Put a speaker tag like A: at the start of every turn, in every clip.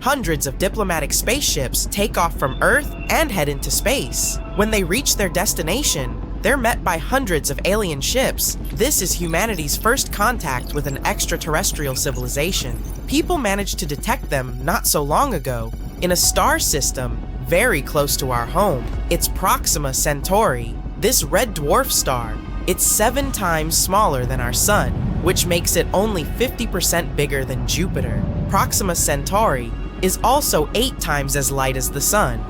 A: Hundreds of diplomatic spaceships take off from Earth and head into space. When they reach their destination, they're met by hundreds of alien ships. This is humanity's first contact with an extraterrestrial civilization. People managed to detect them not so long ago in a star system very close to our home. It's Proxima Centauri. This red dwarf star, it's 7 times smaller than our sun, which makes it only 50% bigger than Jupiter. Proxima Centauri is also 8 times as light as the sun.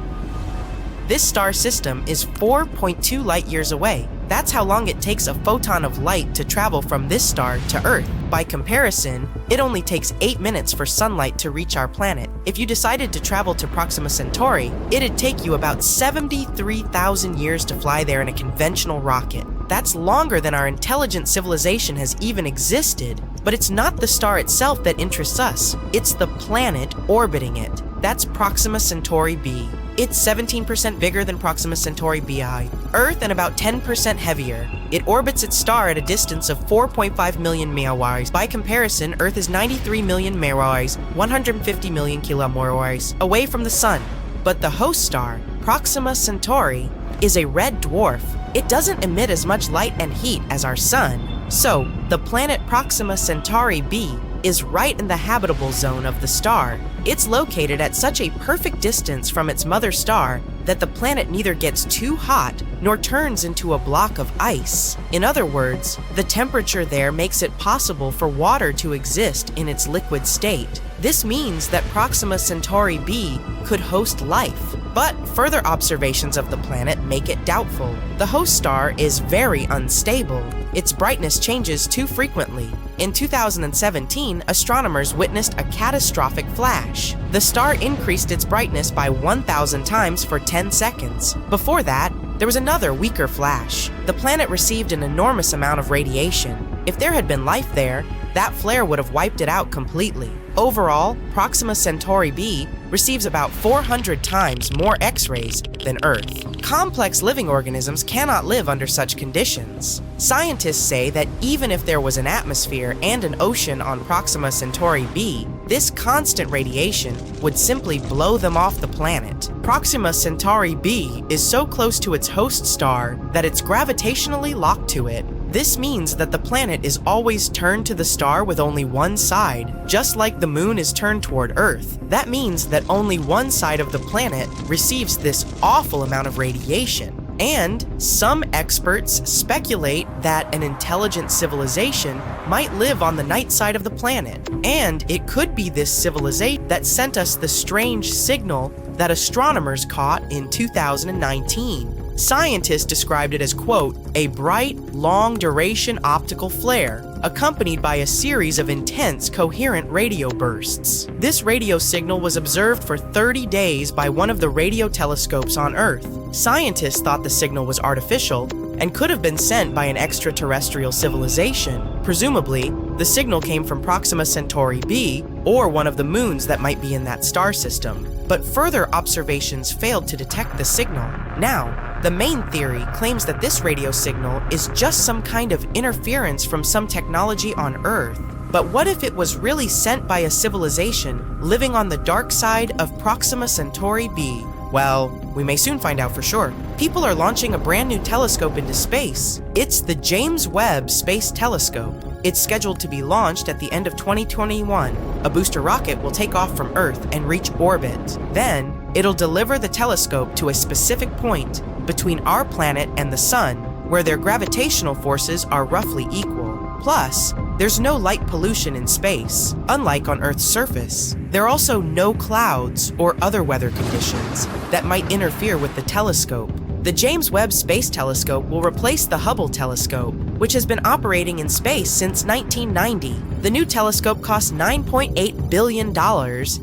A: This star system is 4.2 light years away. That's how long it takes a photon of light to travel from this star to Earth. By comparison, it only takes 8 minutes for sunlight to reach our planet. If you decided to travel to Proxima Centauri, it'd take you about 73,000 years to fly there in a conventional rocket. That's longer than our intelligent civilization has even existed. But it's not the star itself that interests us, it's the planet orbiting it. That's Proxima Centauri b. It's 17% bigger than Proxima Centauri bi, Earth and about 10% heavier. It orbits its star at a distance of 4.5 million MWh. By comparison, Earth is 93 million MWh, 150 million km away from the Sun. But the host star, Proxima Centauri, is a red dwarf. It doesn't emit as much light and heat as our Sun. So, the planet Proxima Centauri b is right in the habitable zone of the star. It's located at such a perfect distance from its mother star that the planet neither gets too hot nor turns into a block of ice. In other words, the temperature there makes it possible for water to exist in its liquid state. This means that Proxima Centauri b could host life, but further observations of the planet make it doubtful. The host star is very unstable. Its brightness changes too frequently. In 2017, astronomers witnessed a catastrophic flash. The star increased its brightness by 1,000 times for 10 seconds. Before that, there was another weaker flash. The planet received an enormous amount of radiation. If there had been life there, that flare would have wiped it out completely. Overall, Proxima Centauri b receives about 400 times more X-rays than Earth. Complex living organisms cannot live under such conditions. Scientists say that even if there was an atmosphere and an ocean on Proxima Centauri b, this constant radiation would simply blow them off the planet. Proxima Centauri b is so close to its host star that it's gravitationally locked to it. This means that the planet is always turned to the star with only one side, just like the moon is turned toward Earth. That means that only one side of the planet receives this awful amount of radiation. And some experts speculate that an intelligent civilization might live on the night side of the planet. And it could be this civilization that sent us the strange signal that astronomers caught in 2019. Scientists described it as, quote, a bright, long-duration optical flare, accompanied by a series of intense, coherent radio bursts. This radio signal was observed for 30 days by one of the radio telescopes on Earth. Scientists thought the signal was artificial and could have been sent by an extraterrestrial civilization. Presumably, the signal came from Proxima Centauri b, or one of the moons that might be in that star system. But further observations failed to detect the signal. Now, the main theory claims that this radio signal is just some kind of interference from some technology on Earth. But what if it was really sent by a civilization living on the dark side of Proxima Centauri b? Well, we may soon find out for sure. People are launching a brand new telescope into space. It's the James Webb Space Telescope. It's scheduled to be launched at the end of 2021. A booster rocket will take off from Earth and reach orbit. Then, it'll deliver the telescope to a specific point between our planet and the Sun, where their gravitational forces are roughly equal. Plus, there's no light pollution in space, unlike on Earth's surface. There are also no clouds or other weather conditions that might interfere with the telescope. The James Webb Space Telescope will replace the Hubble telescope, which has been operating in space since 1990. The new telescope costs $9.8 billion,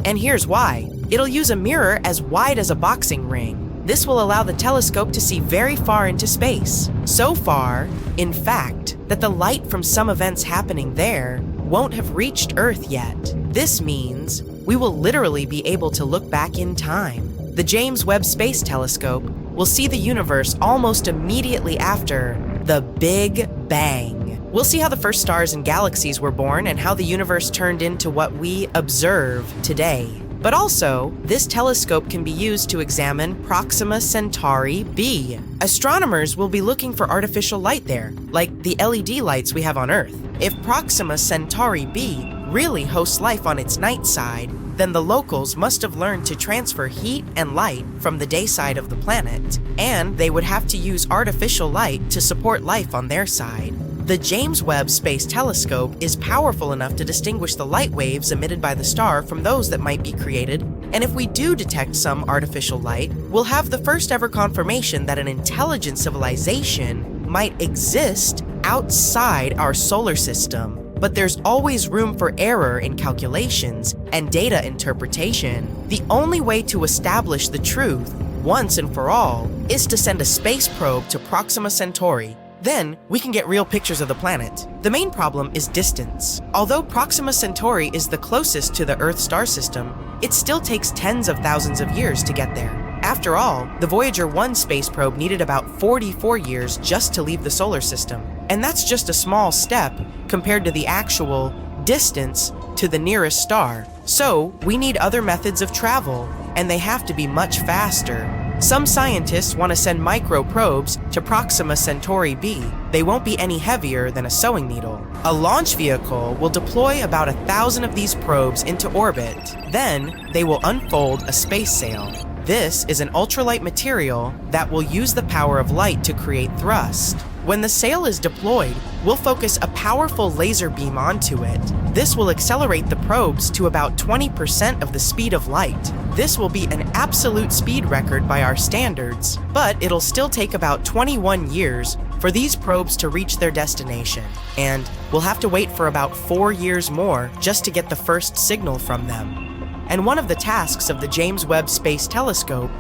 A: and here's why. It'll use a mirror as wide as a boxing ring. This will allow the telescope to see very far into space. So far, in fact, that the light from some events happening there won't have reached Earth yet. This means we will literally be able to look back in time. The James Webb Space Telescope will see the universe almost immediately after the Big Bang. We'll see how the first stars and galaxies were born and how the universe turned into what we observe today. But also, this telescope can be used to examine Proxima Centauri b. Astronomers will be looking for artificial light there, like the LED lights we have on Earth. If Proxima Centauri b really hosts life on its night side, then the locals must have learned to transfer heat and light from the day side of the planet, and they would have to use artificial light to support life on their side. The James Webb Space Telescope is powerful enough to distinguish the light waves emitted by the star from those that might be created, and if we do detect some artificial light, we'll have the first ever confirmation that an intelligent civilization might exist outside our solar system. But there's always room for error in calculations and data interpretation. The only way to establish the truth, once and for all, is to send a space probe to Proxima Centauri. Then, we can get real pictures of the planet. The main problem is distance. Although Proxima Centauri is the closest to the Earth star system, it still takes tens of thousands of years to get there. After all, the Voyager 1 space probe needed about 44 years just to leave the solar system. And that's just a small step compared to the actual distance to the nearest star. So, we need other methods of travel, and they have to be much faster. Some scientists want to send micro-probes to Proxima Centauri b. They won't be any heavier than a sewing needle. A launch vehicle will deploy about 1,000 of these probes into orbit. Then, they will unfold a space sail. This is an ultralight material that will use the power of light to create thrust. When the sail is deployed, we'll focus a powerful laser beam onto it. This will accelerate the probes to about 20% of the speed of light. This will be an absolute speed record by our standards, but it'll still take about 21 years for these probes to reach their destination, and we'll have to wait for about 4 years more just to get the first signal from them. And one of the tasks of the James Webb Space Telescope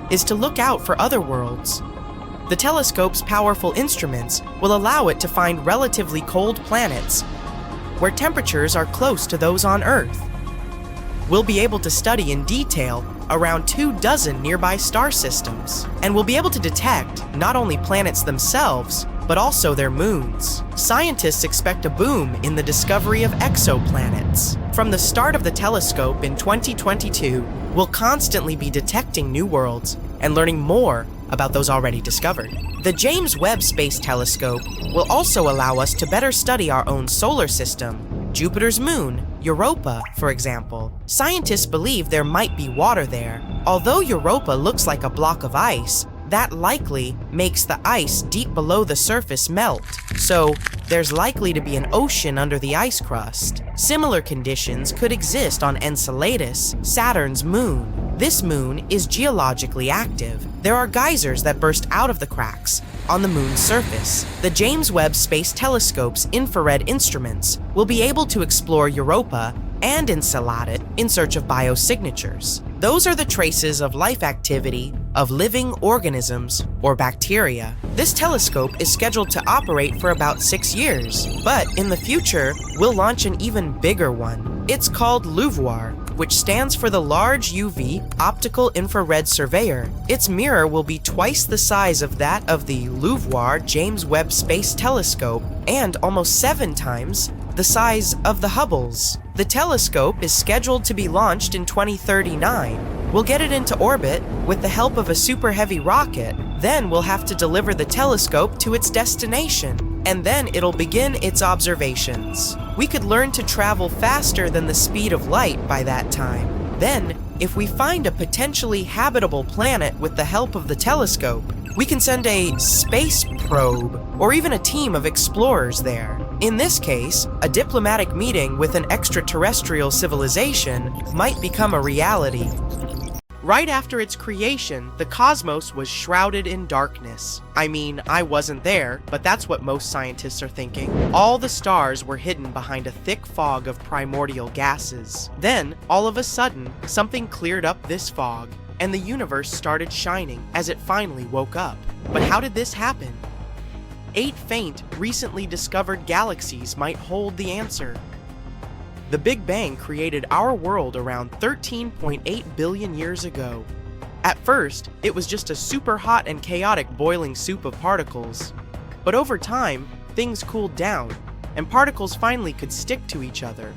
A: is to look out for other worlds. The telescope's powerful instruments will allow it to find relatively cold planets where temperatures are close to those on Earth. We'll be able to study in detail around 24 nearby star systems, and we'll be able to detect not only planets themselves, but also their moons. Scientists expect a boom in the discovery of exoplanets. From the start of the telescope in 2022, we'll constantly be detecting new worlds and learning more about those already discovered. The James Webb Space Telescope will also allow us to better study our own solar system. Jupiter's moon, Europa, for example. Scientists believe there might be water there. Although Europa looks like a block of ice, that likely makes the ice deep below the surface melt, so there's likely to be an ocean under the ice crust. Similar conditions could exist on Enceladus, Saturn's moon. This moon is geologically active. There are geysers that burst out of the cracks on the moon's surface. The James Webb Space Telescope's infrared instruments will be able to explore Europa and Enceladus in search of biosignatures. Those are the traces of life activity of living organisms or bacteria. This telescope is scheduled to operate for about 6 years, but in the future, we'll launch an even bigger one. It's called LUVOIR, which stands for the Large UV Optical Infrared Surveyor. Its mirror will be twice the size of that of the LUVOIR James Webb Space Telescope and almost 7 times the size of the Hubble's. The telescope is scheduled to be launched in 2039. We'll get it into orbit with the help of a super heavy rocket. Then we'll have to deliver the telescope to its destination, and then it'll begin its observations. We could learn to travel faster than the speed of light by that time. Then, if we find a potentially habitable planet with the help of the telescope, we can send a space probe or even a team of explorers there. In this case, a diplomatic meeting with an extraterrestrial civilization might become a reality. Right after its creation, the cosmos was shrouded in darkness. I mean, I wasn't there, but that's what most scientists are thinking. All the stars were hidden behind a thick fog of primordial gases. Then, all of a sudden, something cleared up this fog, and the universe started shining as it finally woke up. But how did this happen? 8 faint, recently discovered galaxies might hold the answer. The Big Bang created our world around 13.8 billion years ago. At first, it was just a super hot and chaotic boiling soup of particles. But over time, things cooled down, and particles finally could stick to each other.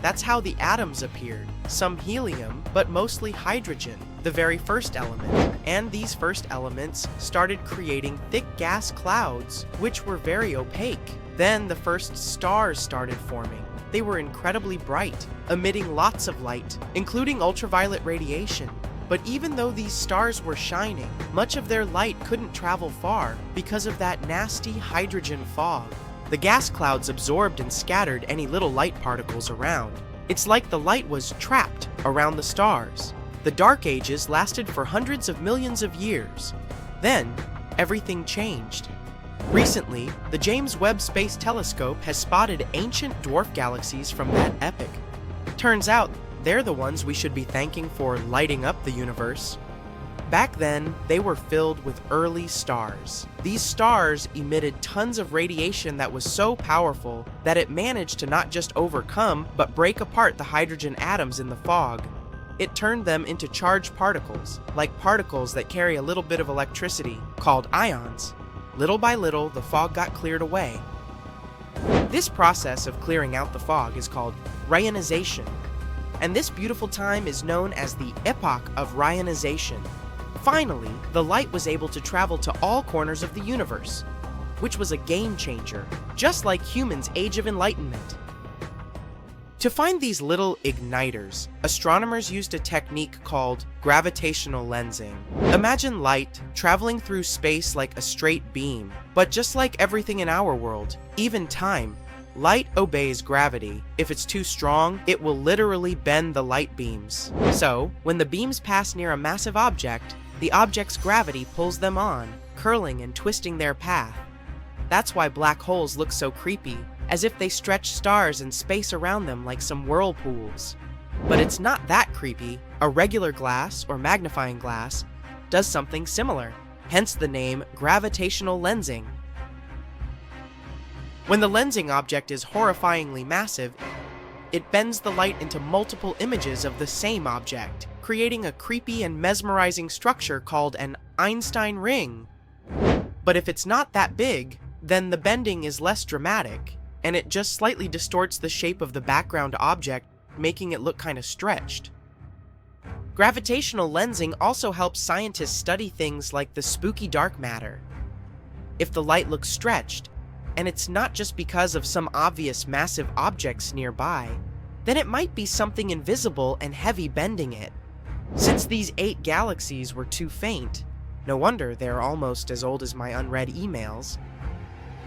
A: That's how the atoms appeared. Some helium, but mostly hydrogen, the very first element. And these first elements started creating thick gas clouds, which were very opaque. Then the first stars started forming. They were incredibly bright, emitting lots of light, including ultraviolet radiation. But even though these stars were shining, much of their light couldn't travel far because of that nasty hydrogen fog. The gas clouds absorbed and scattered any little light particles around. It's like the light was trapped around the stars. The Dark Ages lasted for hundreds of millions of years. Then, everything changed. Recently, the James Webb Space Telescope has spotted ancient dwarf galaxies from that epoch. Turns out, they're the ones we should be thanking for lighting up the universe. Back then, they were filled with early stars. These stars emitted tons of radiation that was so powerful that it managed to not just overcome, but break apart the hydrogen atoms in the fog. It turned them into charged particles, like particles that carry a little bit of electricity, called ions. Little by little, the fog got cleared away. This process of clearing out the fog is called reionization, and this beautiful time is known as the epoch of reionization. Finally, the light was able to travel to all corners of the universe, which was a game changer, just like humans' Age of Enlightenment. To find these little igniters, astronomers used a technique called gravitational lensing. Imagine light traveling through space like a straight beam, but just like everything in our world, even time, light obeys gravity. If it's too strong, it will literally bend the light beams. So, when the beams pass near a massive object, the object's gravity pulls them on, curling and twisting their path. That's why black holes look so creepy, as if they stretch stars and space around them like some whirlpools. But it's not that creepy. A regular glass, or magnifying glass, does something similar, hence the name gravitational lensing. When the lensing object is horrifyingly massive, it bends the light into multiple images of the same object, creating a creepy and mesmerizing structure called an Einstein ring. But if it's not that big, then the bending is less dramatic, and it just slightly distorts the shape of the background object, making it look kind of stretched. Gravitational lensing also helps scientists study things like the spooky dark matter. If the light looks stretched, and it's not just because of some obvious massive objects nearby, then it might be something invisible and heavy bending it. Since these 8 galaxies were too faint, no wonder they're almost as old as my unread emails,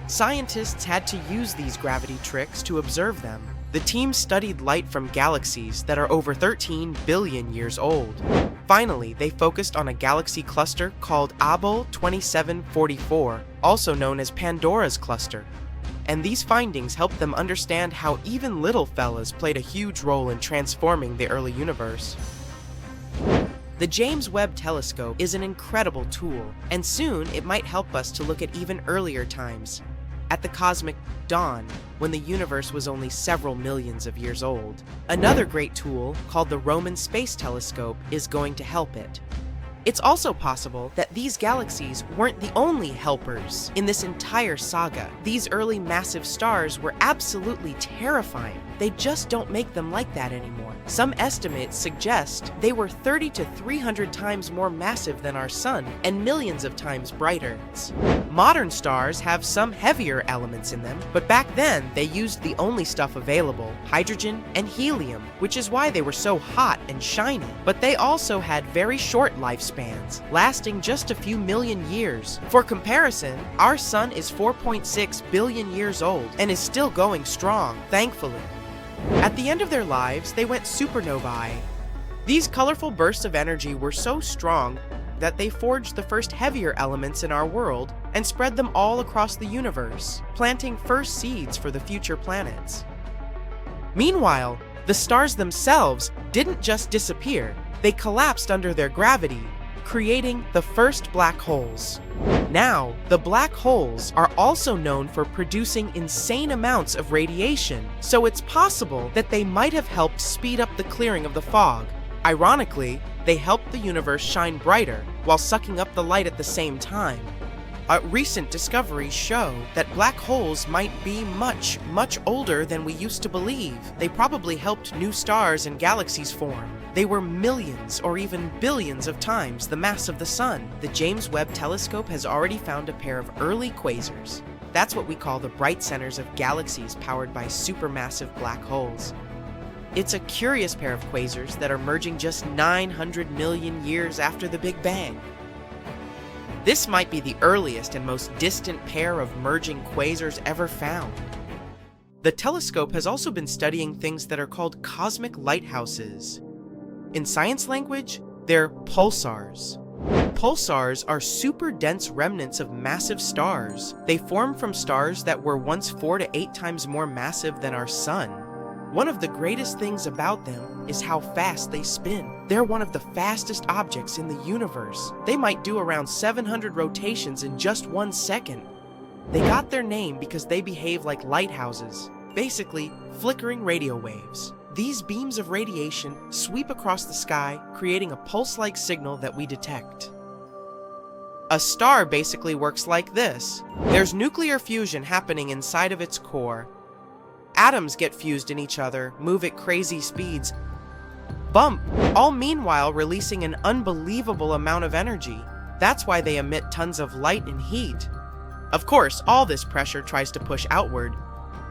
A: scientists had to use these gravity tricks to observe them. The team studied light from galaxies that are over 13 billion years old. Finally, they focused on a galaxy cluster called Abell 2744, also known as Pandora's cluster. And these findings helped them understand how even little fellas played a huge role in transforming the early universe. The James Webb Telescope is an incredible tool, and soon it might help us to look at even earlier times, at the cosmic dawn, when the universe was only several millions of years old. Another great tool, called the Roman Space Telescope, is going to help it. It's also possible that these galaxies weren't the only helpers in this entire saga. These early massive stars were absolutely terrifying. They just don't make them like that anymore. Some estimates suggest they were 30 to 300 times more massive than our sun and millions of times brighter. Modern stars have some heavier elements in them, but back then they used the only stuff available, hydrogen and helium, which is why they were so hot and shiny. But they also had very short lifespans, lasting just a few million years. For comparison, our sun is 4.6 billion years old and is still going strong, thankfully. At the end of their lives, they went supernovae. These colorful bursts of energy were so strong that they forged the first heavier elements in our world and spread them all across the universe, planting first seeds for the future planets. Meanwhile, the stars themselves didn't just disappear, they collapsed under their gravity, creating the first black holes. Now, the black holes are also known for producing insane amounts of radiation, so it's possible that they might have helped speed up the clearing of the fog. Ironically, they helped the universe shine brighter while sucking up the light at the same time. Recent discoveries show that black holes might be much, much older than we used to believe. They probably helped new stars and galaxies form. They were millions or even billions of times the mass of the Sun. The James Webb telescope has already found a pair of early quasars. That's what we call the bright centers of galaxies powered by supermassive black holes. It's a curious pair of quasars that are merging just 900 million years after the Big Bang. This might be the earliest and most distant pair of merging quasars ever found. The telescope has also been studying things that are called cosmic lighthouses. In science language, they're pulsars. Pulsars are super dense remnants of massive stars. They form from stars that were once 4 to 8 times more massive than our Sun. One of the greatest things about them is how fast they spin. They're one of the fastest objects in the universe. They might do around 700 rotations in just 1 second. They got their name because they behave like lighthouses, basically flickering radio waves. These beams of radiation sweep across the sky, creating a pulse-like signal that we detect. A star basically works like this. There's nuclear fusion happening inside of its core. Atoms get fused in each other, move at crazy speeds, bump, all meanwhile releasing an unbelievable amount of energy. That's why they emit tons of light and heat. Of course, all this pressure tries to push outward,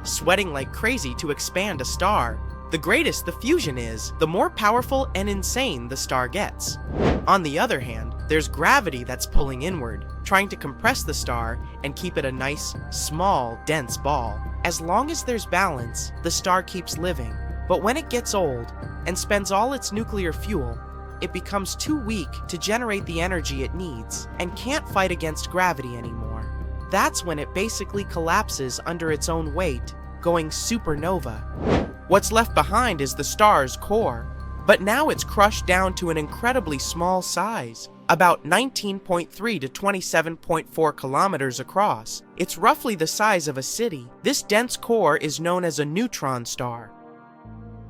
A: sweating like crazy to expand a star. The greatest the fusion is, the more powerful and insane the star gets. On the other hand, there's gravity that's pulling inward, trying to compress the star and keep it a nice, small, dense ball. As long as there's balance, the star keeps living. But when it gets old and spends all its nuclear fuel, it becomes too weak to generate the energy it needs and can't fight against gravity anymore. That's when it basically collapses under its own weight, going supernova. What's left behind is the star's core, but now it's crushed down to an incredibly small size, about 19.3 to 27.4 kilometers across. It's roughly the size of a city. This dense core is known as a neutron star.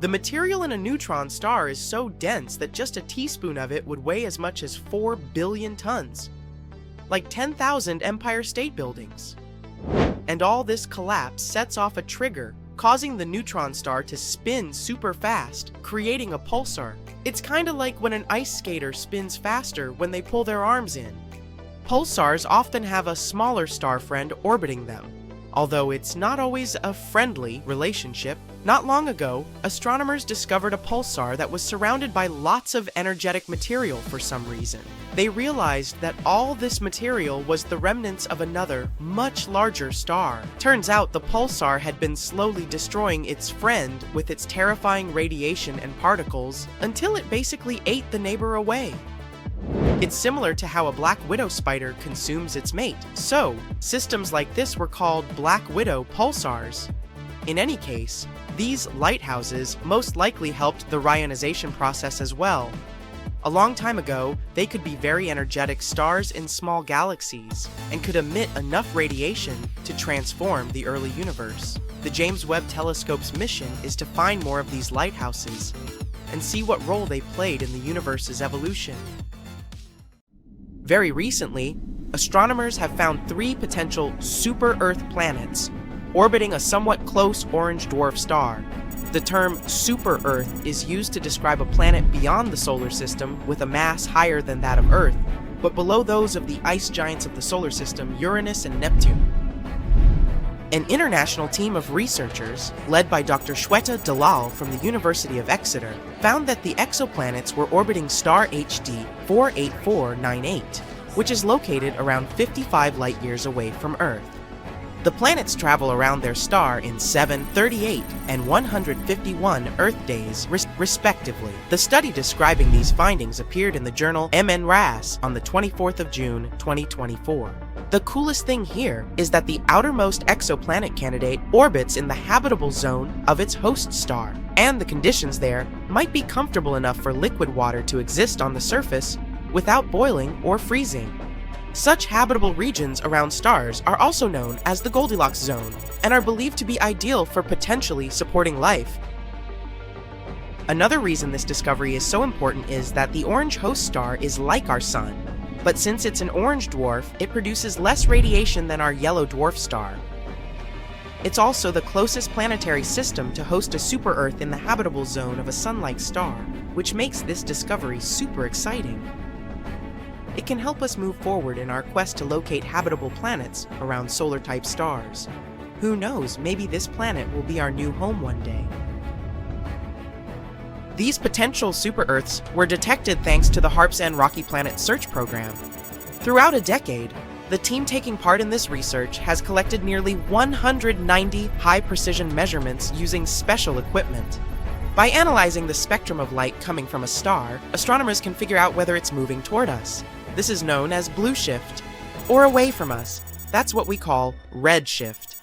A: The material in a neutron star is so dense that just a teaspoon of it would weigh as much as 4 billion tons, like 10,000 Empire State Buildings. And all this collapse sets off a trigger, causing the neutron star to spin super fast, creating a pulsar. It's kinda like when an ice skater spins faster when they pull their arms in. Pulsars often have a smaller star friend orbiting them, although it's not always a friendly relationship. Not long ago, astronomers discovered a pulsar that was surrounded by lots of energetic material for some reason. They realized that all this material was the remnants of another, much larger star. Turns out the pulsar had been slowly destroying its friend with its terrifying radiation and particles until it basically ate the neighbor away. It's similar to how a black widow spider consumes its mate. So, systems like this were called black widow pulsars. In any case, these lighthouses most likely helped the reionization process as well. A long time ago, they could be very energetic stars in small galaxies and could emit enough radiation to transform the early universe. The James Webb Telescope's mission is to find more of these lighthouses and see what role they played in the universe's evolution. Very recently, astronomers have found 3 potential super-Earth planets orbiting a somewhat close orange dwarf star. The term super-Earth is used to describe a planet beyond the solar system with a mass higher than that of Earth, but below those of the ice giants of the solar system, Uranus and Neptune. An international team of researchers, led by Dr. Shweta Dalal from the University of Exeter, found that the exoplanets were orbiting star HD 48498, which is located around 55 light-years away from Earth. The planets travel around their star in 7, 38, and 151 Earth days, respectively. The study describing these findings appeared in the journal MNRAS on the 24th of June, 2024. The coolest thing here is that the outermost exoplanet candidate orbits in the habitable zone of its host star, and the conditions there might be comfortable enough for liquid water to exist on the surface without boiling or freezing. Such habitable regions around stars are also known as the Goldilocks zone and are believed to be ideal for potentially supporting life. Another reason this discovery is so important is that the orange host star is like our Sun. But since it's an orange dwarf, it produces less radiation than our yellow dwarf star. It's also the closest planetary system to host a super-Earth in the habitable zone of a sun-like star, which makes this discovery super exciting. It can help us move forward in our quest to locate habitable planets around solar-type stars. Who knows, maybe this planet will be our new home one day. These potential super-Earths were detected thanks to the HARPS and Rocky Planet Search Program. Throughout a decade, the team taking part in this research has collected nearly 190 high-precision measurements using special equipment. By analyzing the spectrum of light coming from a star, astronomers can figure out whether it's moving toward us. This is known as blue shift, or away from us. That's what we call red shift.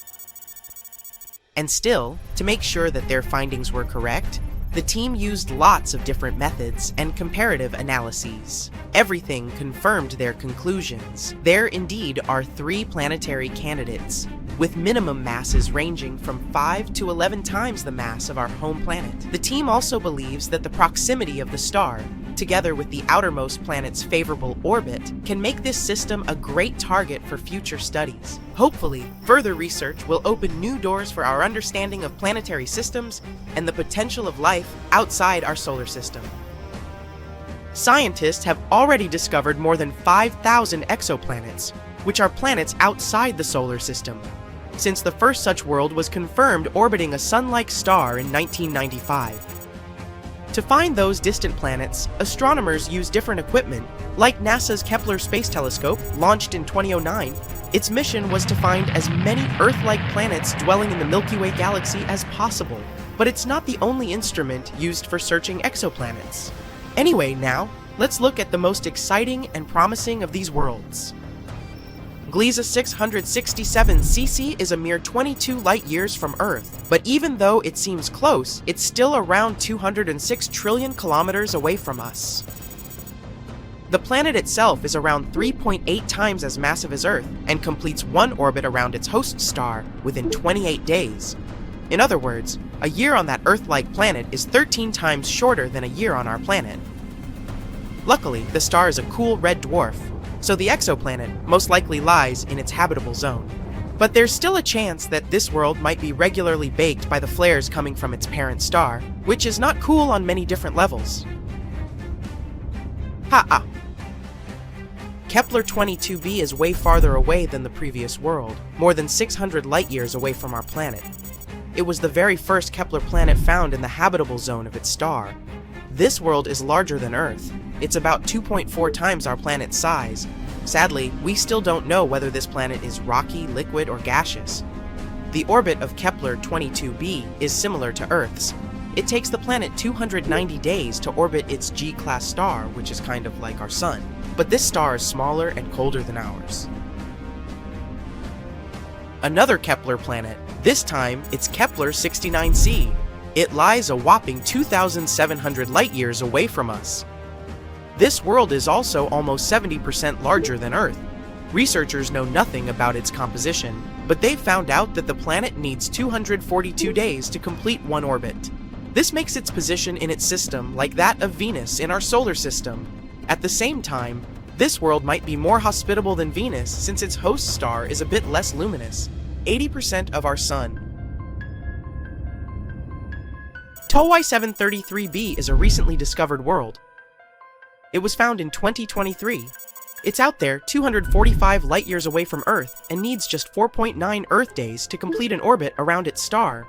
A: And still, to make sure that their findings were correct, the team used lots of different methods and comparative analyses. Everything confirmed their conclusions. There indeed are 3 planetary candidates, with minimum masses ranging from 5 to 11 times the mass of our home planet. The team also believes that the proximity of the star, together with the outermost planet's favorable orbit, can make this system a great target for future studies. Hopefully, further research will open new doors for our understanding of planetary systems and the potential of life outside our solar system. Scientists have already discovered more than 5,000 exoplanets, which are planets outside the solar system, since the first such world was confirmed orbiting a sun-like star in 1995. To find those distant planets, astronomers use different equipment, like NASA's Kepler Space Telescope, launched in 2009. Its mission was to find as many Earth-like planets dwelling in the Milky Way galaxy as possible. But it's not the only instrument used for searching exoplanets. Anyway, now, let's look at the most exciting and promising of these worlds. Gliese 667 cc is a mere 22 light-years from Earth, but even though it seems close, it's still around 206 trillion kilometers away from us. The planet itself is around 3.8 times as massive as Earth and completes one orbit around its host star within 28 days. In other words, a year on that Earth-like planet is 13 times shorter than a year on our planet. Luckily, the star is a cool red dwarf, so the exoplanet most likely lies in its habitable zone. But there's still a chance that this world might be regularly baked by the flares coming from its parent star, which is not cool on many different levels. Ha-ah! Kepler 22b is way farther away than the previous world, more than 600 light-years away from our planet. It was the very first Kepler planet found in the habitable zone of its star. This world is larger than Earth. It's about 2.4 times our planet's size. Sadly, we still don't know whether this planet is rocky, liquid, or gaseous. The orbit of Kepler 22b is similar to Earth's. It takes the planet 290 days to orbit its G-class star, which is kind of like our Sun. But this star is smaller and colder than ours. Another Kepler planet. This time, it's Kepler 69c. It lies a whopping 2,700 light-years away from us. This world is also almost 70% larger than Earth. Researchers know nothing about its composition, but they've found out that the planet needs 242 days to complete one orbit. This makes its position in its system like that of Venus in our solar system. At the same time, this world might be more hospitable than Venus since its host star is a bit less luminous, 80% of our Sun. Towai 733b is a recently discovered world. It was found in 2023. It's out there 245 light-years away from Earth and needs just 4.9 Earth days to complete an orbit around its star.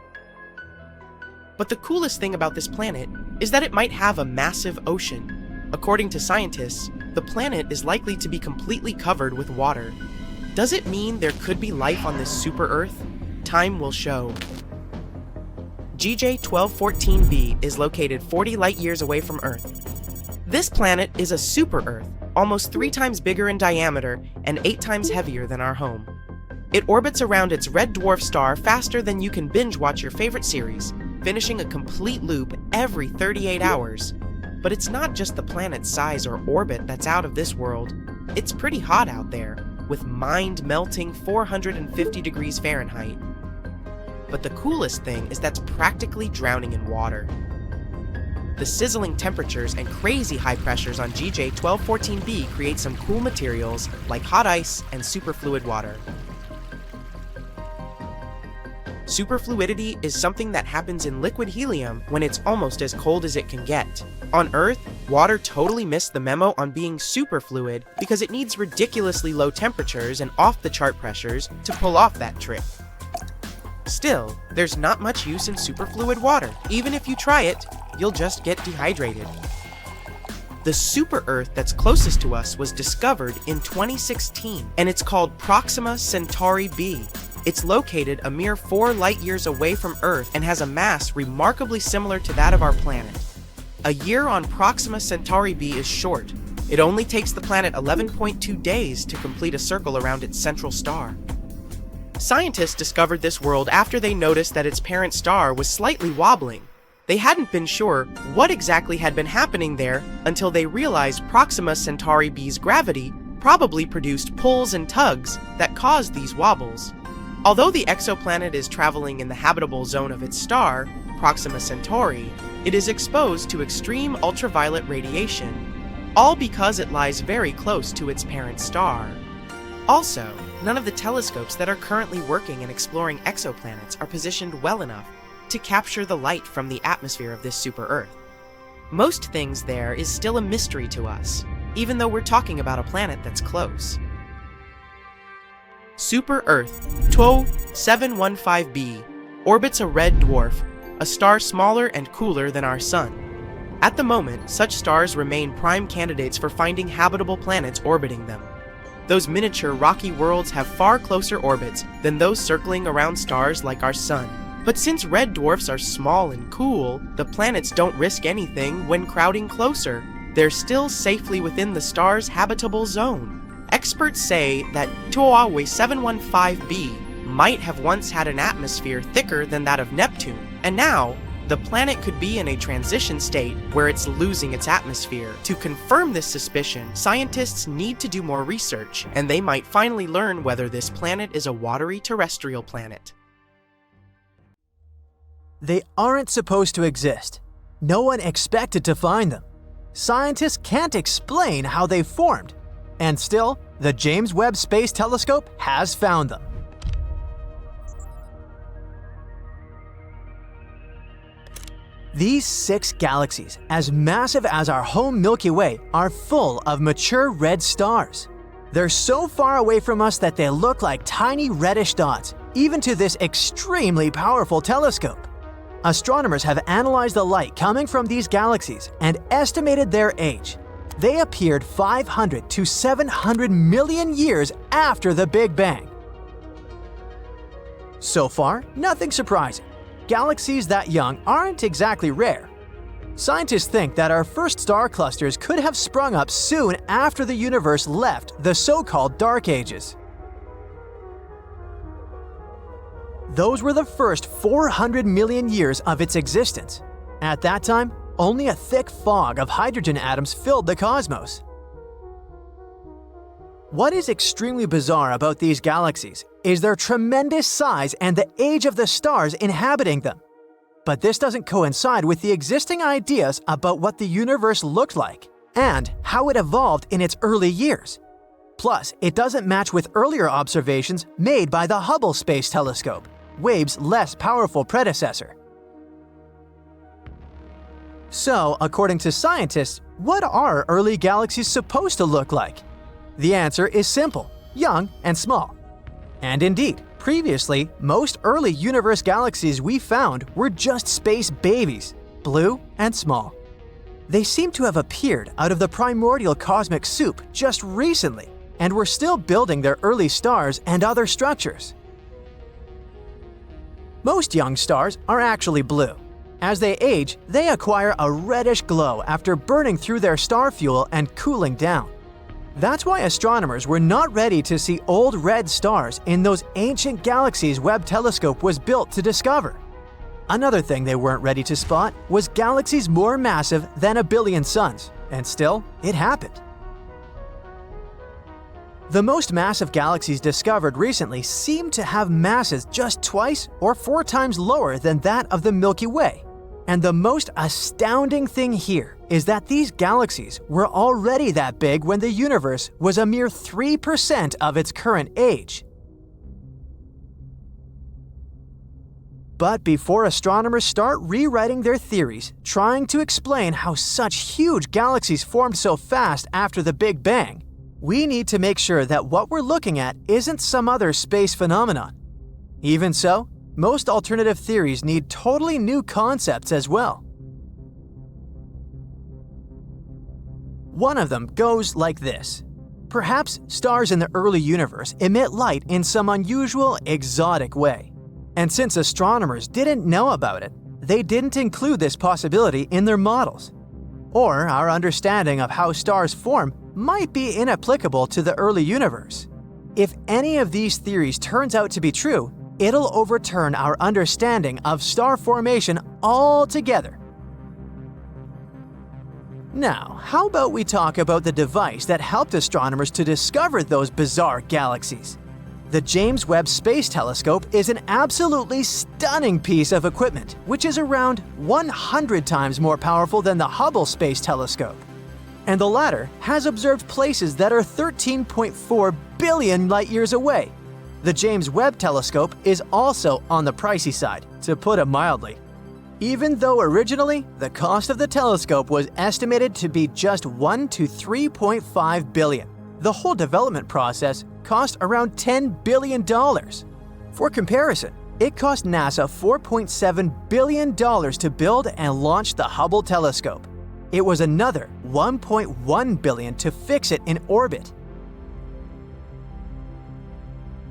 A: But the coolest thing about this planet is that it might have a massive ocean. According to scientists, the planet is likely to be completely covered with water. Does it mean there could be life on this super-Earth? Time will show. GJ 1214b is located 40 light-years away from Earth. This planet is a super-Earth, almost 3 times bigger in diameter and 8 times heavier than our home. It orbits around its red dwarf star faster than you can binge-watch your favorite series, finishing a complete loop every 38 hours. But it's not just the planet's size or orbit that's out of this world. It's pretty hot out there, with mind-melting 450 degrees Fahrenheit. But the coolest thing is that's practically drowning in water. The sizzling temperatures and crazy high pressures on GJ 1214b create some cool materials like hot ice and superfluid water. Superfluidity is something that happens in liquid helium when it's almost as cold as it can get. On Earth, water totally missed the memo on being superfluid because it needs ridiculously low temperatures and off-the-chart pressures to pull off that trick. Still, there's not much use in superfluid water. Even if you try it, you'll just get dehydrated. The super-Earth that's closest to us was discovered in 2016, and it's called Proxima Centauri b. It's located a mere 4 light-years away from Earth and has a mass remarkably similar to that of our planet. A year on Proxima Centauri b is short. It only takes the planet 11.2 days to complete a circle around its central star. Scientists discovered this world after they noticed that its parent star was slightly wobbling. They hadn't been sure what exactly had been happening there until they realized Proxima Centauri b's gravity probably produced pulls and tugs that caused these wobbles. Although the exoplanet is traveling in the habitable zone of its star, Proxima Centauri, it is exposed to extreme ultraviolet radiation, all because it lies very close to its parent star. Also, none of the telescopes that are currently working and exploring exoplanets are positioned well enough to capture the light from the atmosphere of this super-Earth. Most things there is still a mystery to us, even though we're talking about a planet that's close. Super-Earth 2715b orbits a red dwarf, a star smaller and cooler than our Sun. At the moment, such stars remain prime candidates for finding habitable planets orbiting them. Those miniature rocky worlds have far closer orbits than those circling around stars like our Sun. But since red dwarfs are small and cool, the planets don't risk anything when crowding closer. They're still safely within the star's habitable zone. Experts say that Tuawe 715b might have once had an atmosphere thicker than that of Neptune, and now, the planet could be in a transition state where it's losing its atmosphere. To confirm this suspicion, scientists need to do more research, and they might finally learn whether this planet is a watery terrestrial planet.
B: They aren't supposed to exist. No one expected to find them. Scientists can't explain how they formed. And still, the James Webb Space Telescope has found them. These 6 galaxies, as massive as our home Milky Way, are full of mature red stars. They're so far away from us that they look like tiny reddish dots, even to this extremely powerful telescope. Astronomers have analyzed the light coming from these galaxies and estimated their age. They appeared 500 to 700 million years after the Big Bang. So far, nothing surprising. Galaxies that young aren't exactly rare. Scientists think that our first star clusters could have sprung up soon after the universe left the so-called Dark Ages. Those were the first 400 million years of its existence. At that time, only a thick fog of hydrogen atoms filled the cosmos. What is extremely bizarre about these galaxies is their tremendous size and the age of the stars inhabiting them. But this doesn't coincide with the existing ideas about what the universe looked like and how it evolved in its early years. Plus, it doesn't match with earlier observations made by the Hubble Space Telescope, Wabe's less powerful predecessor. So, according to scientists, what are early galaxies supposed to look like? The answer is simple: young and small. And indeed, previously, most early universe galaxies we found were just space babies, blue and small. They seem to have appeared out of the primordial cosmic soup just recently, and were still building their early stars and other structures. Most young stars are actually blue. As they age, they acquire a reddish glow after burning through their star fuel and cooling down. That's why astronomers were not ready to see old red stars in those ancient galaxies Webb telescope was built to discover. Another thing they weren't ready to spot was galaxies more massive than 1 billion suns, and still, it happened. The most massive galaxies discovered recently seem to have masses just twice or 4 times lower than that of the Milky Way. And the most astounding thing here is that these galaxies were already that big when the universe was a mere 3% of its current age. But before astronomers start rewriting their theories, trying to explain how such huge galaxies formed so fast after the Big Bang, we need to make sure that what we're looking at isn't some other space phenomenon. Even so, most alternative theories need totally new concepts as well. One of them goes like this. Perhaps stars in the early universe emit light in some unusual, exotic way. And since astronomers didn't know about it, they didn't include this possibility in their models. Or our understanding of how stars form might be inapplicable to the early universe. If any of these theories turns out to be true, it'll overturn our understanding of star formation altogether. Now, how about we talk about the device that helped astronomers to discover those bizarre galaxies? The James Webb Space Telescope is an absolutely stunning piece of equipment, which is around 100 times more powerful than the Hubble Space Telescope. And the latter has observed places that are 13.4 billion light-years away. The James Webb Telescope is also on the pricey side, to put it mildly. Even though originally, the cost of the telescope was estimated to be just 1 to 3.5 billion. The whole development process cost around $10 billion. For comparison, it cost NASA $4.7 billion to build and launch the Hubble telescope. It was another $1.1 billion to fix it in orbit.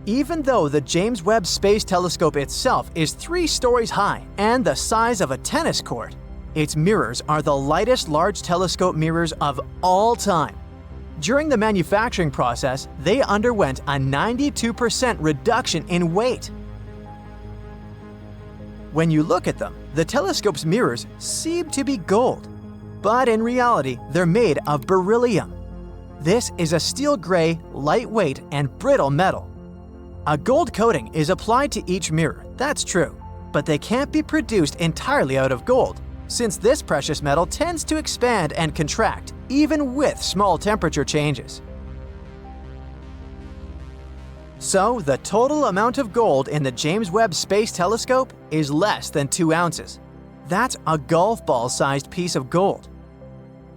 B: Even though the James Webb Space Telescope itself is 3 stories high and the size of a tennis court, its mirrors are the lightest large telescope mirrors of all time. During the manufacturing process, they underwent a 92% reduction in weight. When you look at them, the telescope's mirrors seem to be gold, but in reality, they're made of beryllium. This is a steel gray, lightweight, and brittle metal. A gold coating is applied to each mirror, that's true, but they can't be produced entirely out of gold, since this precious metal tends to expand and contract, even with small temperature changes. So, the total amount of gold in the James Webb Space Telescope is less than 2 ounces. That's a golf ball-sized piece of gold.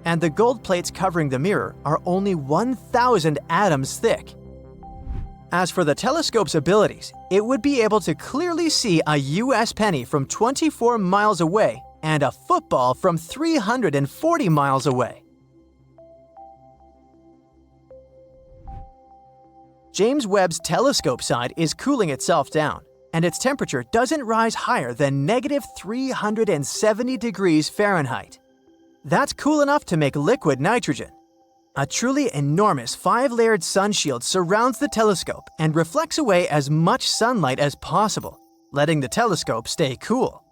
B: And the gold plates covering the mirror are only 1,000 atoms thick. As for the telescope's abilities, it would be able to clearly see a US penny from 24 miles away and a football from 340 miles away. James Webb's telescope side is cooling itself down, and its temperature doesn't rise higher than negative 370 degrees Fahrenheit. That's cool enough to make liquid nitrogen. A truly enormous 5-layered sun shield surrounds the telescope and reflects away as much sunlight as possible, letting the telescope stay cool.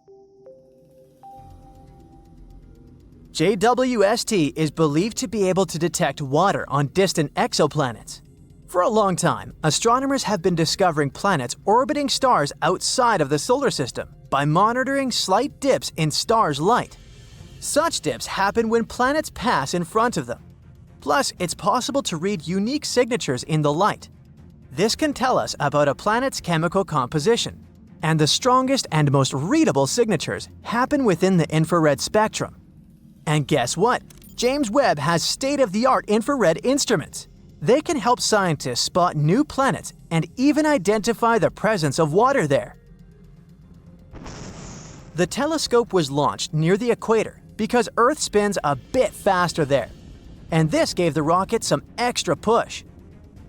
B: JWST is believed to be able to detect water on distant exoplanets. For a long time, astronomers have been discovering planets orbiting stars outside of the solar system by monitoring slight dips in stars' light. Such dips happen when planets pass in front of them. Plus, it's possible to read unique signatures in the light. This can tell us about a planet's chemical composition. And the strongest and most readable signatures happen within the infrared spectrum. And guess what? James Webb has state-of-the-art infrared instruments. They can help scientists spot new planets and even identify the presence of water there. The telescope was launched near the equator because Earth spins a bit faster there, and this gave the rocket some extra push.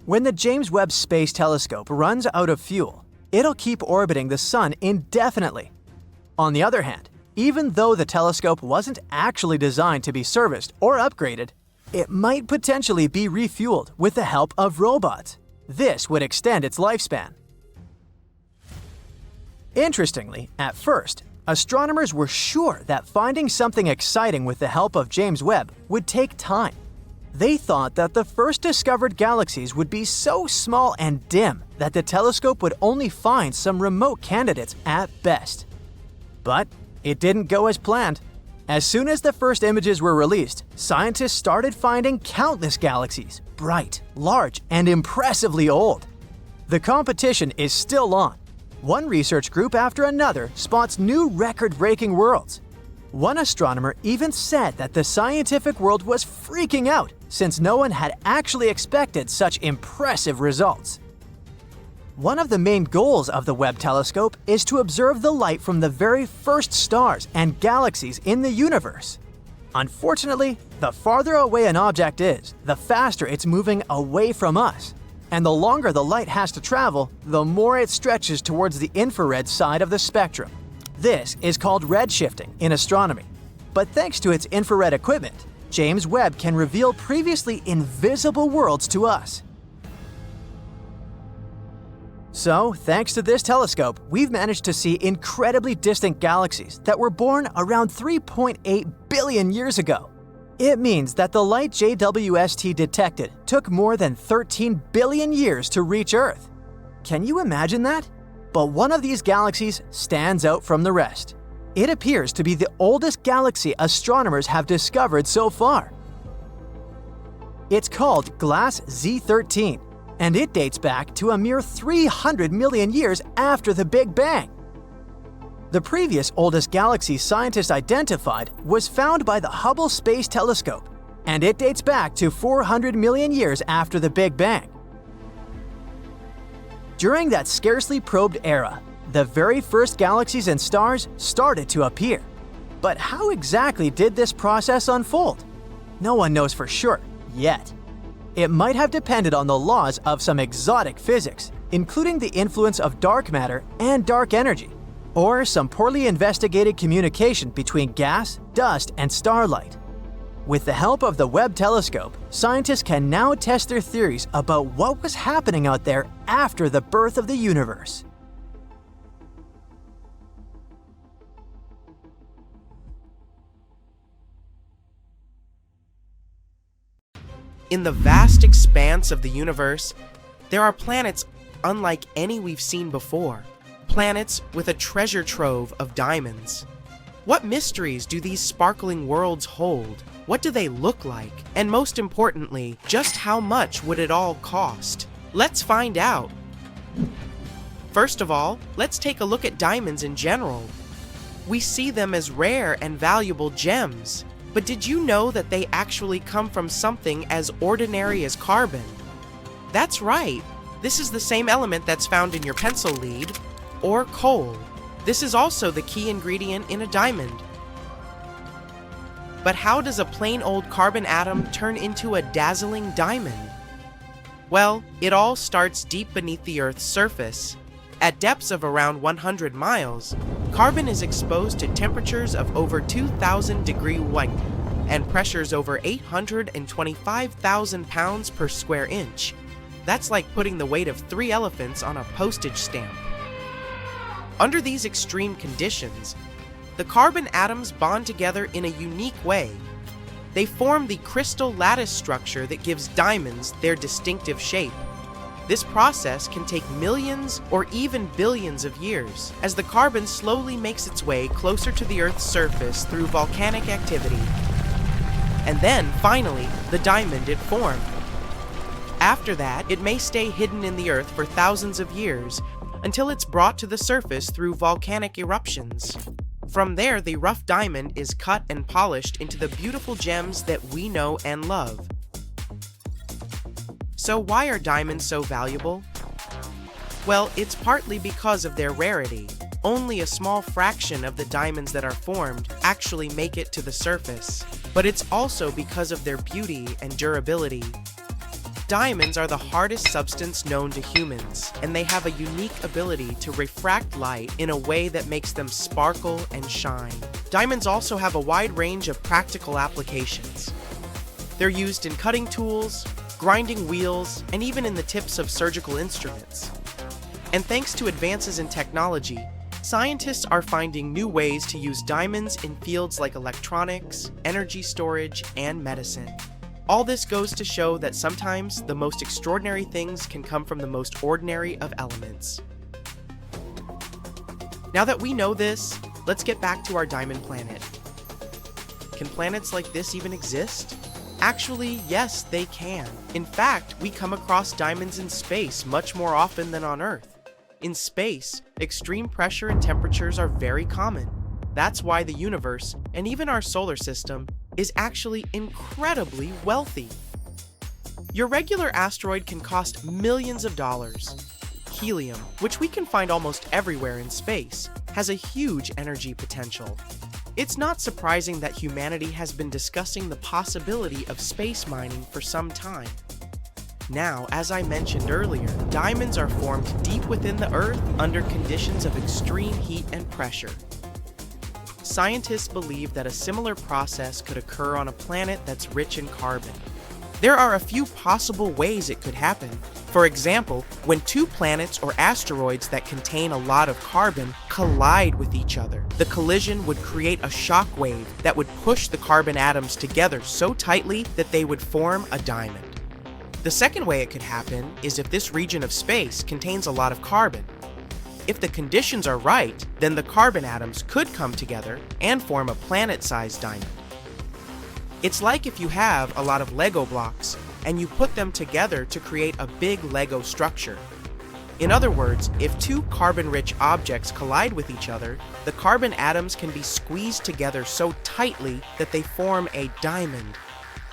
B: When the James Webb Space Telescope runs out of fuel, it'll keep orbiting the Sun indefinitely. On the other hand, even though the telescope wasn't actually designed to be serviced or upgraded, it might potentially be refueled with the help of robots. This would extend its lifespan. Interestingly, at first, astronomers were sure that finding something exciting with the help of James Webb would take time. They thought that the first discovered galaxies would be so small and dim that the telescope would only find some remote candidates at best. But it didn't go as planned. As soon as the first images were released, scientists started finding countless galaxies, bright, large, and impressively old. The competition is still on. One research group after another spots new record-breaking worlds. One astronomer even said that the scientific world was freaking out since no one had actually expected such impressive results. One of the main goals of the Webb telescope is to observe the light from the very first stars and galaxies in the universe. Unfortunately, the farther away an object is, the faster it's moving away from us. And the longer the light has to travel, the more it stretches towards the infrared side of the spectrum. This is called redshifting in astronomy. But thanks to its infrared equipment, James Webb can reveal previously invisible worlds to us. So, thanks to this telescope, we've managed to see incredibly distant galaxies that were born around 3.8 billion years ago. It means that the light JWST detected took more than 13 billion years to reach Earth. Can you imagine that? But one of these galaxies stands out from the rest. It appears to be the oldest galaxy astronomers have discovered so far. It's called Glass Z13. And it dates back to a mere 300 million years after the Big Bang. The previous oldest galaxy scientists identified was found by the Hubble Space Telescope, and it dates back to 400 million years after the Big Bang. During that scarcely probed era, the very first galaxies and stars started to appear. But how exactly did this process unfold? No one knows for sure, yet. It might have depended on the laws of some exotic physics, including the influence of dark matter and dark energy, or some poorly investigated communication between gas, dust, and starlight. With the help of the Webb telescope, scientists can now test their theories about what was happening out there after the birth of the universe.
A: In the vast expanse of the universe, there are planets unlike any we've seen before. Planets with a treasure trove of diamonds. What mysteries do these sparkling worlds hold? What do they look like? And most importantly, just how much would it all cost? Let's find out. First of all, let's take a look at diamonds in general. We see them as rare and valuable gems. But did you know that they actually come from something as ordinary as carbon? That's right. This is the same element that's found in your pencil lead, or coal. This is also the key ingredient in a diamond. But how does a plain old carbon atom turn into a dazzling diamond? Well, it all starts deep beneath the Earth's surface. At depths of around 100 miles, carbon is exposed to temperatures of over 2,000 degree Celsius and pressures over 825,000 pounds per square inch. That's like putting the weight of 3 elephants on a postage stamp. Under these extreme conditions, the carbon atoms bond together in a unique way. They form the crystal lattice structure that gives diamonds their distinctive shape. This process can take millions or even billions of years, as the carbon slowly makes its way closer to the Earth's surface through volcanic activity. And then, finally, the diamond is formed. After that, it may stay hidden in the Earth for thousands of years, until it's brought to the surface through volcanic eruptions. From there, the rough diamond is cut and polished into the beautiful gems that we know and love. So why are diamonds so valuable? Well, it's partly because of their rarity. Only a small fraction of the diamonds that are formed actually make it to the surface. But it's also because of their beauty and durability. Diamonds are the hardest substance known to humans, and they have a unique ability to refract light in a way that makes them sparkle and shine. Diamonds also have a wide range of practical applications. They're used in cutting tools, grinding wheels, and even in the tips of surgical instruments. And thanks to advances in technology, scientists are finding new ways to use diamonds in fields like electronics, energy storage, and medicine. All this goes to show that sometimes the most extraordinary things can come from the most ordinary of elements. Now that we know this, let's get back to our diamond planet. Can planets like this even exist? Actually, yes, they can. In fact, we come across diamonds in space much more often than on Earth. In space, extreme pressure and temperatures are very common. That's why the universe, and even our solar system, is actually incredibly wealthy. Your regular asteroid can cost millions of dollars. Helium, which we can find almost everywhere in space, has a huge energy potential. It's not surprising that humanity has been discussing the possibility of space mining for some time. Now, as I mentioned earlier, diamonds are formed deep within the Earth under conditions of extreme heat and pressure. Scientists believe that a similar process could occur on a planet that's rich in carbon. There are a few possible ways it could happen. For example, when two planets or asteroids that contain a lot of carbon collide with each other, the collision would create a shock wave that would push the carbon atoms together so tightly that they would form a diamond. The second way it could happen is if this region of space contains a lot of carbon. If the conditions are right, then the carbon atoms could come together and form a planet-sized diamond. It's like if you have a lot of Lego blocks and you put them together to create a big Lego structure. In other words, if two carbon-rich objects collide with each other, the carbon atoms can be squeezed together so tightly that they form a diamond.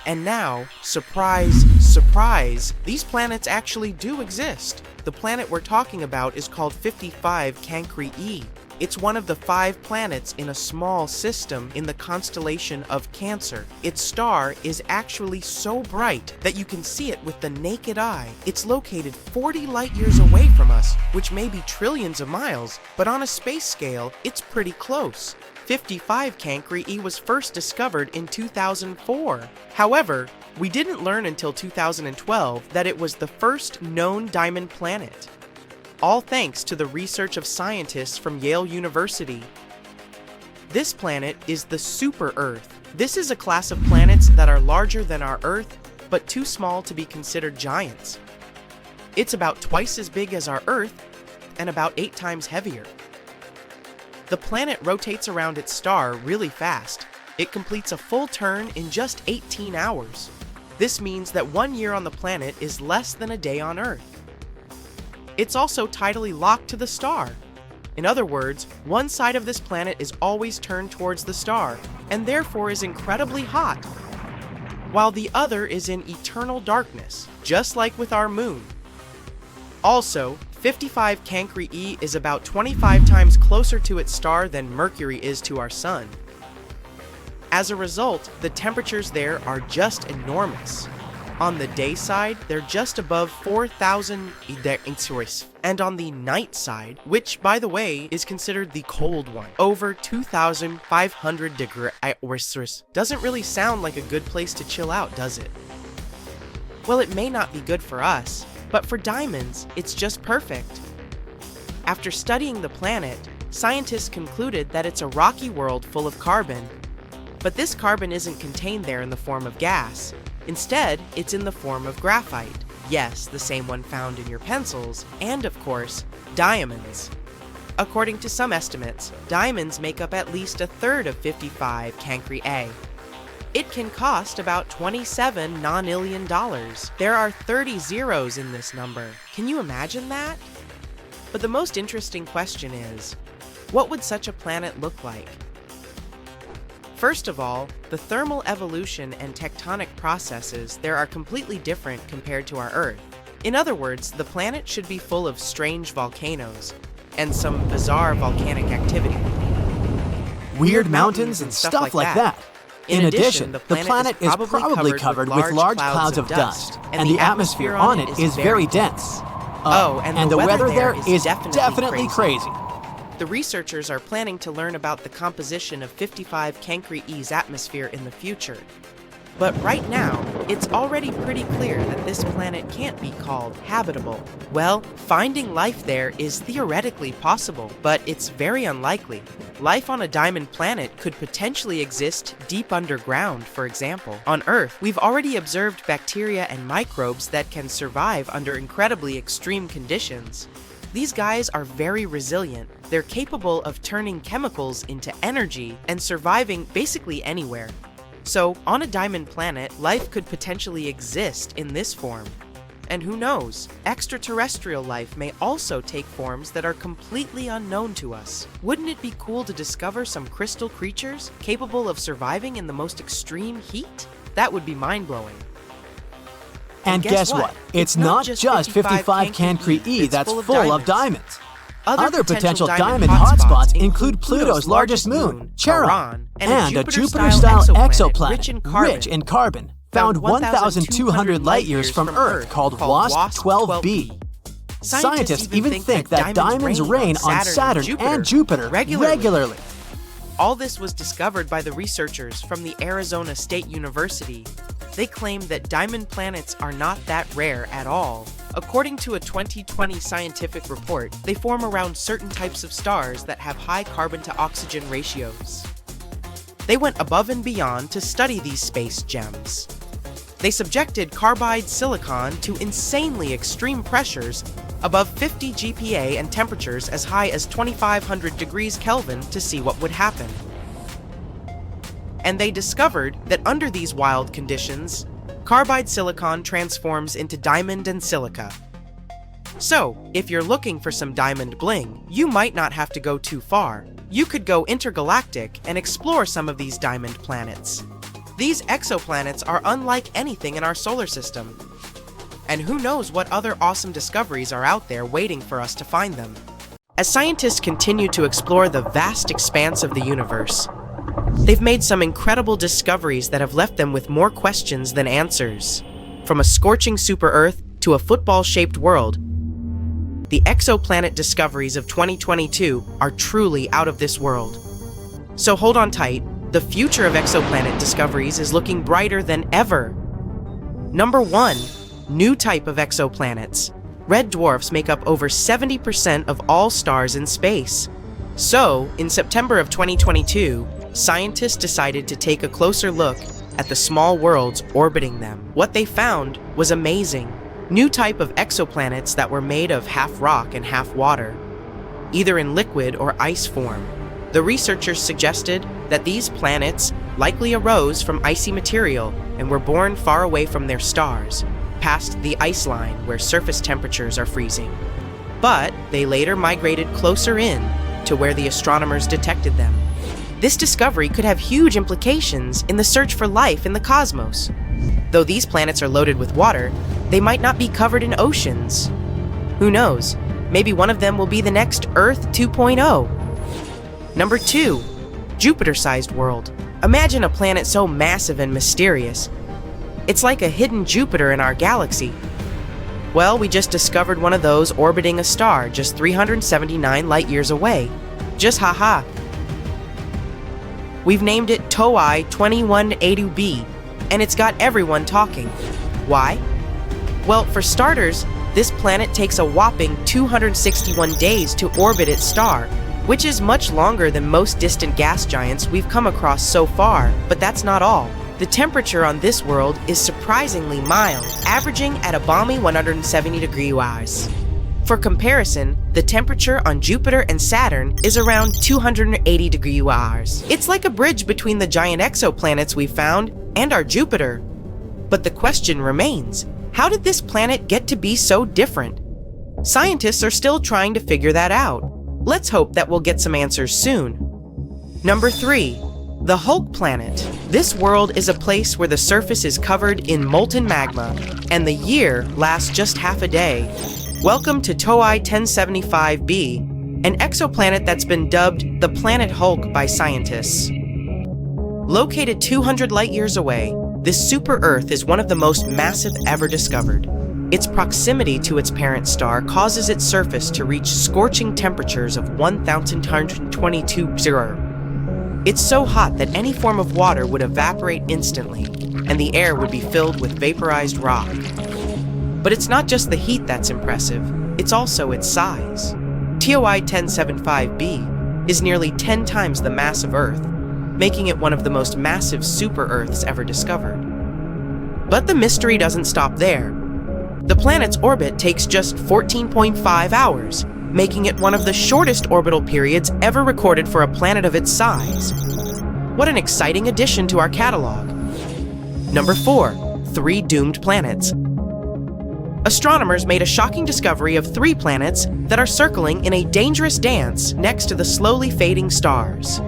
A: And now, surprise, surprise, these planets actually do exist. The planet we're talking about is called 55 Cancri E. It's one of the 5 planets in a small system in the constellation of Cancer. Its star is actually so bright that you can see it with the naked eye. It's located 40 light-years away from us, which may be trillions of miles, but on a space scale, it's pretty close. 55 Cancri E was first discovered in 2004. However, we didn't learn until 2012 that it was the first known diamond planet. All thanks to the research of scientists from Yale University. This planet is the super-Earth. This is a class of planets that are larger than our Earth, but too small to be considered giants. It's about twice as big as our Earth, and about 8 times heavier. The planet rotates around its star really fast. It completes a full turn in just 18 hours. This means that 1 year on the planet is less than a day on Earth. It's also tidally locked to the star. In other words, one side of this planet is always turned towards the star, and therefore is incredibly hot, while the other is in eternal darkness, just like with our moon. Also, 55 Cancri E is about 25 times closer to its star than Mercury is to our sun. As a result, the temperatures there are just enormous. On the day side, they're just above 4,000 degrees, and on the night side, which by the way is considered the cold one, over 2,500 degrees. Doesn't really sound like a good place to chill out, does it? Well, it may not be good for us, but for diamonds, it's just perfect. After studying the planet, scientists concluded that it's a rocky world full of carbon. But this carbon isn't contained there in the form of gas. Instead, it's in the form of graphite. Yes, the same one found in your pencils, and of course, diamonds. According to some estimates, diamonds make up at least a third of 55 Cancri A. It can cost about $27 nonillion. There are 30 zeros in this number. Can you imagine that? But the most interesting question is, what would such a planet look like? First of all, the thermal evolution and tectonic processes there are completely different compared to our Earth. In other words, the planet should be full of strange volcanoes and some bizarre volcanic activity.
B: Weird mountains and stuff like that. In addition, the planet is probably covered with large clouds of dust, and the atmosphere on it is very dense. And the weather there is definitely crazy.
A: The researchers are planning to learn about the composition of 55 Cancri E's atmosphere in the future. But right now, it's already pretty clear that this planet can't be called habitable. Well, finding life there is theoretically possible, but it's very unlikely. Life on a diamond planet could potentially exist deep underground, for example. On Earth, we've already observed bacteria and microbes that can survive under incredibly extreme conditions. These guys are very resilient. They're capable of turning chemicals into energy and surviving basically anywhere. So, on a diamond planet, life could potentially exist in this form. And who knows, extraterrestrial life may also take forms that are completely unknown to us. Wouldn't it be cool to discover some crystal creatures capable of surviving in the most extreme heat? That would be mind-blowing.
B: And guess what? It's not just 55 Cancri E that's full of diamonds. Other potential diamond hotspots include Pluto's largest moon, Charon, and a Jupiter-style exoplanet rich in carbon, found 1,200 light-years from Earth called WASP-12b. Scientists even think that diamonds rain on Saturn and Jupiter regularly.
A: All this was discovered by the researchers from the Arizona State University. They claim that diamond planets are not that rare at all. According to a 2020 scientific report, they form around certain types of stars that have high carbon-to-oxygen ratios. They went above and beyond to study these space gems. They subjected carbide silicon to insanely extreme pressures above 50 GPa and temperatures as high as 2,500 degrees Kelvin to see what would happen. And they discovered that under these wild conditions, carbide silicon transforms into diamond and silica. So, if you're looking for some diamond bling, you might not have to go too far. You could go intergalactic and explore some of these diamond planets. These exoplanets are unlike anything in our solar system. And who knows what other awesome discoveries are out there waiting for us to find them. As scientists continue to explore the vast expanse of the universe, they've made some incredible discoveries that have left them with more questions than answers. From a scorching super Earth to a football-shaped world, the exoplanet discoveries of 2022 are truly out of this world. So hold on tight, the future of exoplanet discoveries is looking brighter than ever. Number 1, new type of exoplanets. Red dwarfs make up over 70% of all stars in space. So, in September of 2022, scientists decided to take a closer look at the small worlds orbiting them. What they found was amazing. New type of exoplanets that were made of half rock and half water, either in liquid or ice form. The researchers suggested that these planets likely arose from icy material and were born far away from their stars, past the ice line where surface temperatures are freezing. But they later migrated closer in to where the astronomers detected them. This discovery could have huge implications in the search for life in the cosmos. Though these planets are loaded with water, they might not be covered in oceans. Who knows? Maybe one of them will be the next Earth 2.0. Number 2, Jupiter-sized world. Imagine a planet so massive and mysterious. It's like a hidden Jupiter in our galaxy. Well, we just discovered one of those orbiting a star just 379 light-years away. Just haha. We've named it TOI 2182b, and it's got everyone talking. Why? Well, for starters, this planet takes a whopping 261 days to orbit its star, which is much longer than most distant gas giants we've come across so far. But that's not all. The temperature on this world is surprisingly mild, averaging at a balmy 170 degrees. For comparison, the temperature on Jupiter and Saturn is around 280 degrees. It's like a bridge between the giant exoplanets we found and our Jupiter. But the question remains, how did this planet get to be so different? Scientists are still trying to figure that out. Let's hope that we'll get some answers soon. Number 3, the Hulk planet. This world is a place where the surface is covered in molten magma, and the year lasts just half a day. Welcome to TOI 1075b, an exoplanet that's been dubbed the Planet Hulk by scientists. Located 200 light-years away, this super-Earth is one of the most massive ever discovered. Its proximity to its parent star causes its surface to reach scorching temperatures of 1,122 degrees. It's so hot that any form of water would evaporate instantly, and the air would be filled with vaporized rock. But it's not just the heat that's impressive, it's also its size. TOI 1075b is nearly 10 times the mass of Earth, making it one of the most massive super-Earths ever discovered. But the mystery doesn't stop there. The planet's orbit takes just 14.5 hours, making it one of the shortest orbital periods ever recorded for a planet of its size. What an exciting addition to our catalog. Number 4. 3 doomed planets. Astronomers made a shocking discovery of 3 planets that are circling in a dangerous dance next to the slowly fading stars.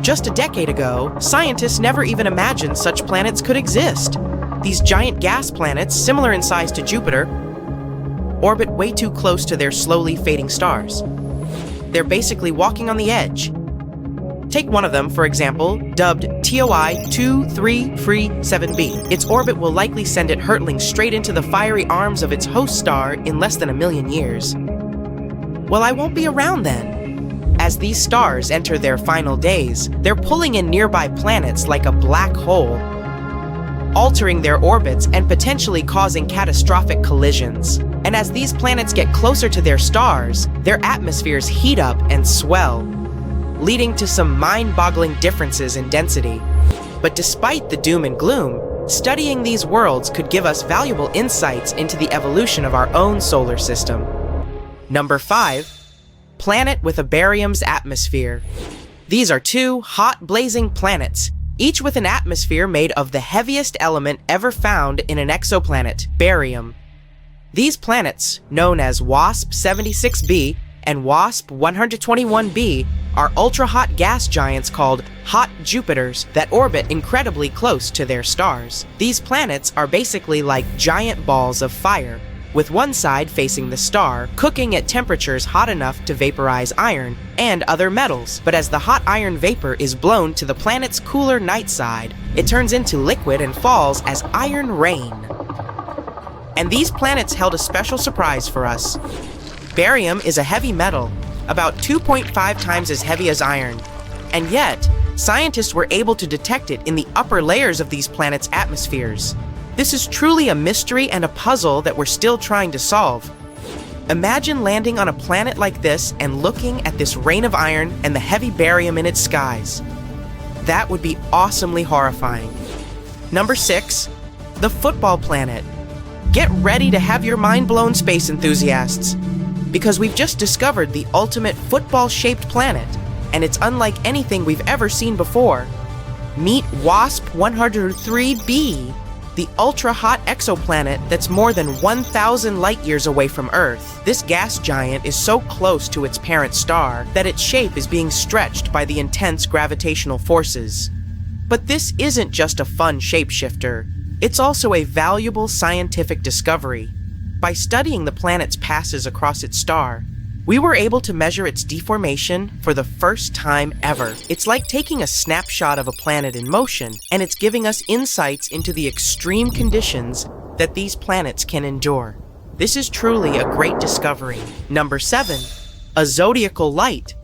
A: Just a decade ago, scientists never even imagined such planets could exist. These giant gas planets, similar in size to Jupiter, orbit way too close to their slowly fading stars. They're basically walking on the edge. Take one of them, for example, dubbed TOI 2337b. Its orbit will likely send it hurtling straight into the fiery arms of its host star in less than 1 million years. Well, I won't be around then. As these stars enter their final days, they're pulling in nearby planets like a black hole, altering their orbits and potentially causing catastrophic collisions. And as these planets get closer to their stars, their atmospheres heat up and swell, leading to some mind-boggling differences in density. But despite the doom and gloom, studying these worlds could give us valuable insights into the evolution of our own solar system. Number 5. Planet with a barium's atmosphere. These are 2 hot, blazing planets, each with an atmosphere made of the heaviest element ever found in an exoplanet, barium. These planets, known as WASP-76b and WASP-121b, are ultra-hot gas giants called hot Jupiters that orbit incredibly close to their stars. These planets are basically like giant balls of fire, with one side facing the star, cooking at temperatures hot enough to vaporize iron and other metals. But as the hot iron vapor is blown to the planet's cooler night side, it turns into liquid and falls as iron rain. And these planets held a special surprise for us. Barium is a heavy metal, about 2.5 times as heavy as iron, and yet, scientists were able to detect it in the upper layers of these planets' atmospheres. This is truly a mystery and a puzzle that we're still trying to solve. Imagine landing on a planet like this and looking at this rain of iron and the heavy barium in its skies. That would be awesomely horrifying. Number 6. The football planet. Get ready to have your mind blown, space enthusiasts, because we've just discovered the ultimate football-shaped planet, and it's unlike anything we've ever seen before. Meet WASP-103b, the ultra-hot exoplanet that's more than 1,000 light-years away from Earth. This gas giant is so close to its parent star that its shape is being stretched by the intense gravitational forces. But this isn't just a fun shapeshifter, it's also a valuable scientific discovery. By studying the planet's passes across its star, we were able to measure its deformation for the first time ever. It's like taking a snapshot of a planet in motion, and it's giving us insights into the extreme conditions that these planets can endure. This is truly a great discovery. Number 7. A zodiacal light.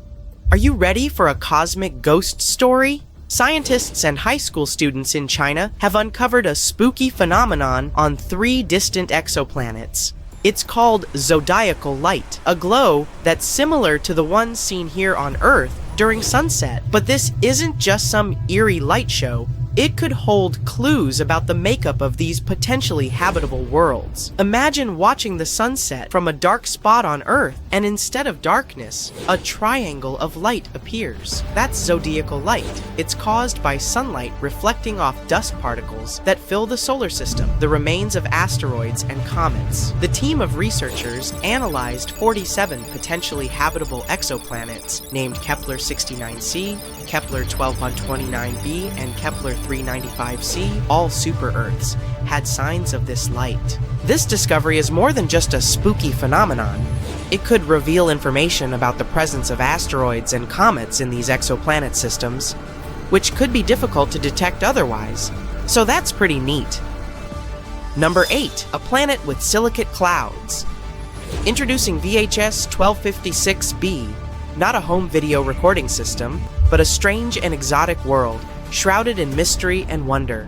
A: Are you ready for a cosmic ghost story? Scientists and high school students in China have uncovered a spooky phenomenon on 3 distant exoplanets. It's called zodiacal light, a glow that's similar to the one seen here on Earth during sunset. But this isn't just some eerie light show. It could hold clues about the makeup of these potentially habitable worlds. Imagine watching the sunset from a dark spot on Earth, and instead of darkness, a triangle of light appears. That's zodiacal light. It's caused by sunlight reflecting off dust particles that fill the solar system, the remains of asteroids and comets. The team of researchers analyzed 47 potentially habitable exoplanets named Kepler 69c, Kepler 1229b, and Kepler 395c, all super-Earths, had signs of this light. This discovery is more than just a spooky phenomenon. It could reveal information about the presence of asteroids and comets in these exoplanet systems, which could be difficult to detect otherwise. So that's pretty neat. Number 8. A planet with silicate clouds. Introducing VHS 1256b, not a home video recording system, but a strange and exotic world, shrouded in mystery and wonder.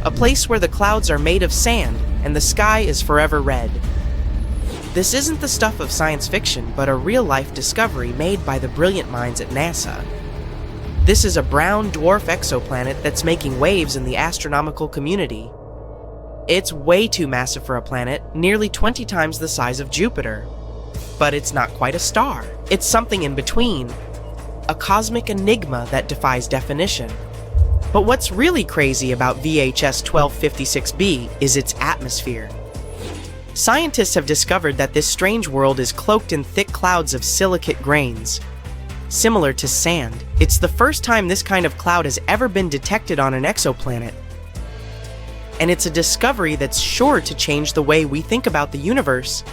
A: A place where the clouds are made of sand and the sky is forever red. This isn't the stuff of science fiction, but a real-life discovery made by the brilliant minds at NASA. This is a brown dwarf exoplanet that's making waves in the astronomical community. It's way too massive for a planet, nearly 20 times the size of Jupiter. But it's not quite a star. It's something in between. A cosmic enigma that defies definition. But what's really crazy about VHS 1256b is its atmosphere. Scientists have discovered that this strange world is cloaked in thick clouds of silicate grains. Similar to sand, it's the first time this kind of cloud has ever been detected on an exoplanet. And it's a discovery that's sure to change the way we think about the universe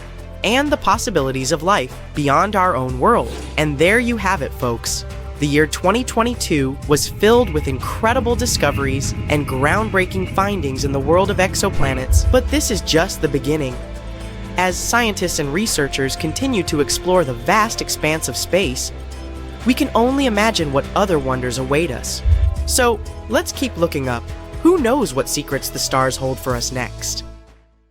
A: and the possibilities of life beyond our own world. And there you have it, folks. The year 2022 was filled with incredible discoveries and groundbreaking findings in the world of exoplanets, but this is just the beginning. As scientists and researchers continue to explore the vast expanse of space, we can only imagine what other wonders await us. So let's keep looking up. Who knows what secrets the stars hold for us next?